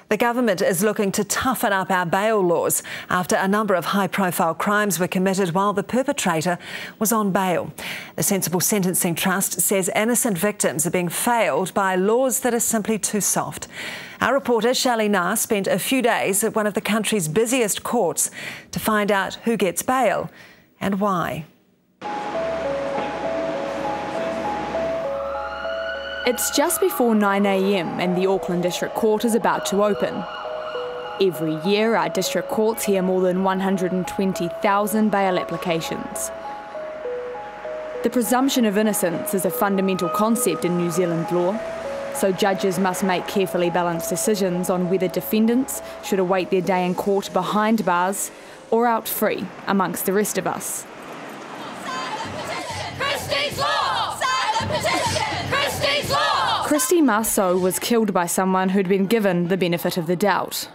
The government is looking to toughen up our bail laws after a number of high-profile crimes were committed while the perpetrator was on bail. The Sensible Sentencing Trust says innocent victims are being failed by laws that are simply too soft. Our reporter Shelley Nahr spent a few days at one of the country's busiest courts to find out who gets bail and why. It's just before 9 a.m. and the Auckland District Court is about to open. Every year, our district courts hear more than 120,000 bail applications. The presumption of innocence is a fundamental concept in New Zealand law, so judges must make carefully balanced decisions on whether defendants should await their day in court behind bars or out free amongst the rest of us. Christy Marceau was killed by someone who'd been given the benefit of the doubt.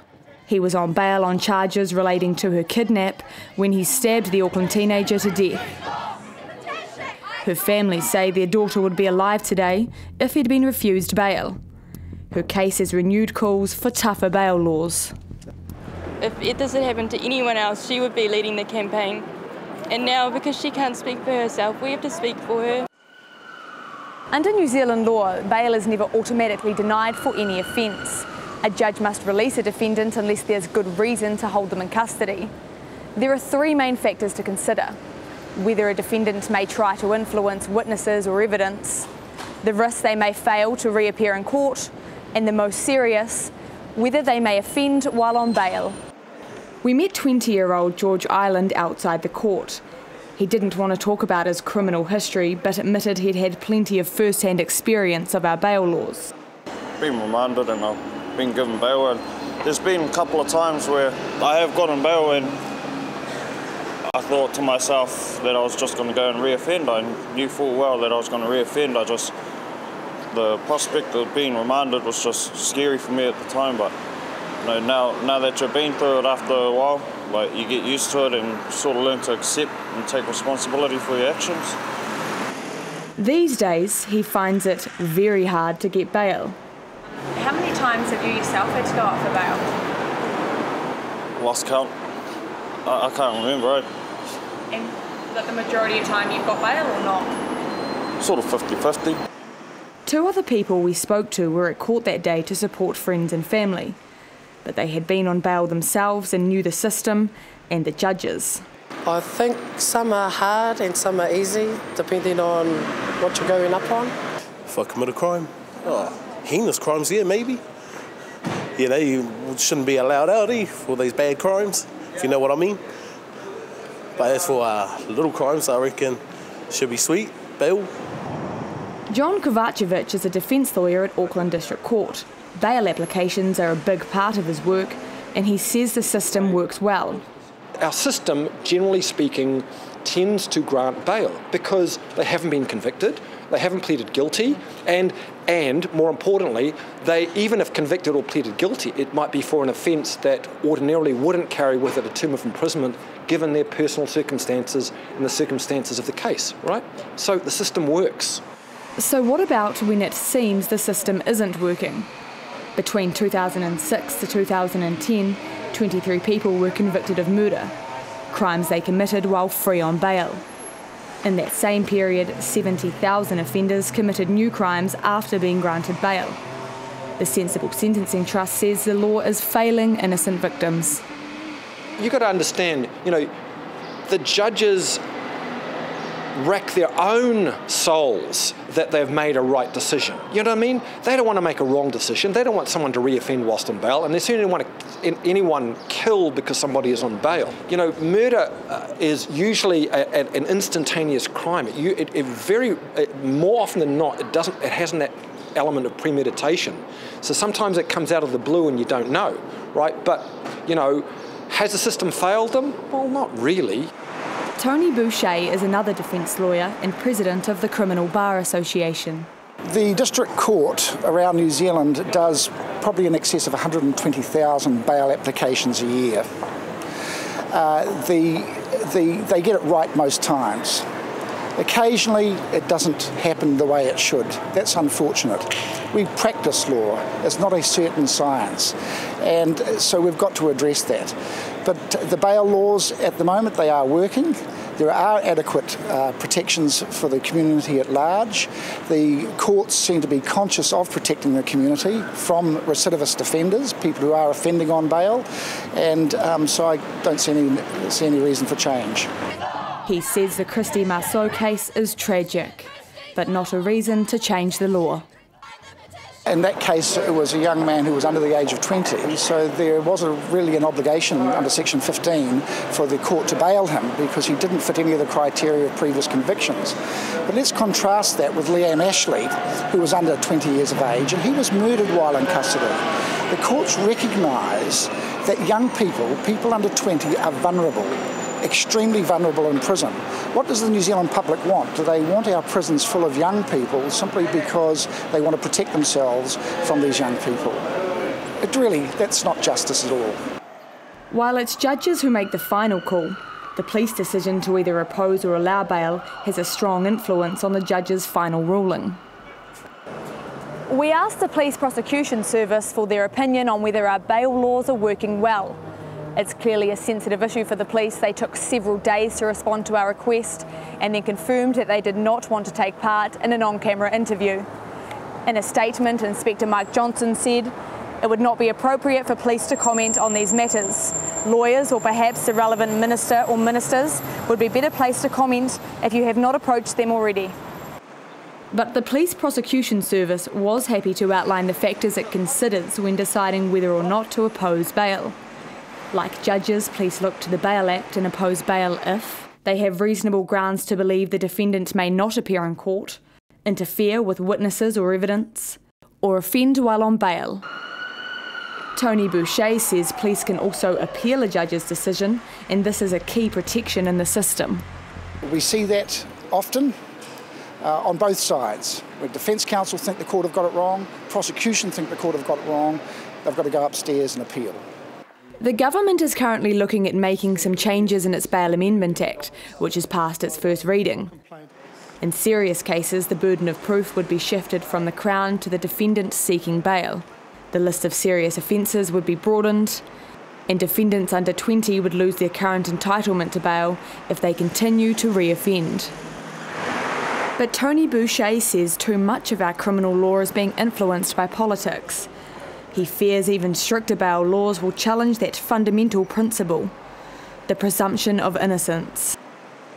He was on bail on charges relating to her kidnap when he stabbed the Auckland teenager to death. Her family say their daughter would be alive today if he'd been refused bail. Her case has renewed calls for tougher bail laws. If this had happened to anyone else, she would be leading the campaign. And now, because she can't speak for herself, we have to speak for her. Under New Zealand law, bail is never automatically denied for any offence. A judge must release a defendant unless there's good reason to hold them in custody. There are three main factors to consider: whether a defendant may try to influence witnesses or evidence, the risk they may fail to reappear in court, and the most serious, whether they may offend while on bail. We met 20-year-old George Ireland outside the court. He didn't want to talk about his criminal history, but admitted he'd had plenty of first-hand experience of our bail laws. Been remanded and I've been given bail, and there's been a couple of times where I have gotten bail and I thought to myself that I was just going to go and reoffend. I knew full well that I was going to reoffend. The prospect of being remanded was just scary for me at the time, but you know, now that you've been through it after a while, like, you get used to it and sort of learn to accept and take responsibility for your actions. These days, he finds it very hard to get bail. How many times have you yourself had to go up for bail? Lost count. I can't remember, eh? And that the majority of time you've got bail or not? Sort of 50-50. Two other people we spoke to were at court that day to support friends and family, but they had been on bail themselves and knew the system and the judges. I think some are hard and some are easy, depending on what you're going up on. If I commit a crime, heinous crimes, yeah, maybe. You know, you shouldn't be allowed out for these bad crimes, if you know what I mean. But as for little crimes, I reckon should be sweet, bail. John Kovacevic is a defence lawyer at Auckland District Court. Bail applications are a big part of his work, and he says the system works well. Our system, generally speaking, tends to grant bail because they haven't been convicted, they haven't pleaded guilty, and more importantly, they, even if convicted or pleaded guilty, it might be for an offence that ordinarily wouldn't carry with it a term of imprisonment given their personal circumstances and the circumstances of the case, right? So the system works. So what about when it seems the system isn't working? Between 2006 to 2010, 23 people were convicted of murder, crimes they committed while free on bail. In that same period, 70,000 offenders committed new crimes after being granted bail. The Sensible Sentencing Trust says the law is failing innocent victims. You've got to understand, you know, the judges rack their own souls that they've made a right decision. You know what I mean? They don't want to make a wrong decision. They don't want someone to reoffend whilst on bail, and they certainly don't want anyone killed because somebody is on bail. You know, murder is usually an instantaneous crime. More often than not, it hasn't that element of premeditation. So sometimes it comes out of the blue and you don't know, right? But, you know, has the system failed them? Well, not really. Tony Boucher is another defence lawyer and president of the Criminal Bar Association. The District Court around New Zealand does probably in excess of 120,000 bail applications a year. They get it right most times. Occasionally it doesn't happen the way it should. That's unfortunate. We practice law. It's not a certain science, and so we've got to address that. But the bail laws at the moment, they are working. There are adequate protections for the community at large. The courts seem to be conscious of protecting the community from recidivist offenders, people who are offending on bail, and so I don't see any reason for change. He says the Christy Marceau case is tragic, but not a reason to change the law. In that case, it was a young man who was under the age of 20, so there was really an obligation under Section 15 for the court to bail him because he didn't fit any of the criteria of previous convictions. But let's contrast that with Liam Ashley, who was under 20 years of age, and he was murdered while in custody. The courts recognise that young people under 20, are vulnerable, extremely vulnerable in prison. What does the New Zealand public want? Do they want our prisons full of young people simply because they want to protect themselves from these young people? That's not justice at all. While it's judges who make the final call, the police decision to either oppose or allow bail has a strong influence on the judge's final ruling. We asked the Police Prosecution Service for their opinion on whether our bail laws are working well. It's clearly a sensitive issue for the police. They took several days to respond to our request and then confirmed that they did not want to take part in an on-camera interview. In a statement, Inspector Mike Johnson said, "It would not be appropriate for police to comment on these matters. Lawyers or perhaps the relevant minister or ministers would be better placed to comment if you have not approached them already." But the Police Prosecution Service was happy to outline the factors it considers when deciding whether or not to oppose bail. Like judges, police look to the Bail Act and oppose bail if they have reasonable grounds to believe the defendant may not appear in court, interfere with witnesses or evidence, or offend while on bail. Tony Boucher says police can also appeal a judge's decision, and this is a key protection in the system. We see that often on both sides. When defence counsel think the court have got it wrong, prosecution think the court have got it wrong, they've got to go upstairs and appeal. The government is currently looking at making some changes in its Bail Amendment Act, which has passed its first reading. In serious cases, the burden of proof would be shifted from the Crown to the defendant seeking bail. The list of serious offences would be broadened, and defendants under 20 would lose their current entitlement to bail if they continue to re-offend. But Tony Boucher says too much of our criminal law is being influenced by politics. He fears even stricter bail laws will challenge that fundamental principle, the presumption of innocence.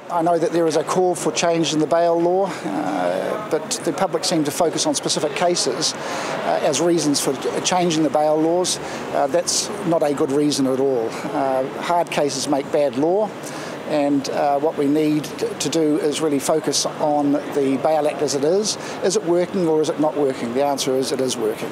I know that there is a call for change in the bail law, but the public seem to focus on specific cases as reasons for changing the bail laws. That's not a good reason at all. Hard cases make bad law, and what we need to do is really focus on the Bail Act as it is. Is it working or is it not working? The answer is it is working.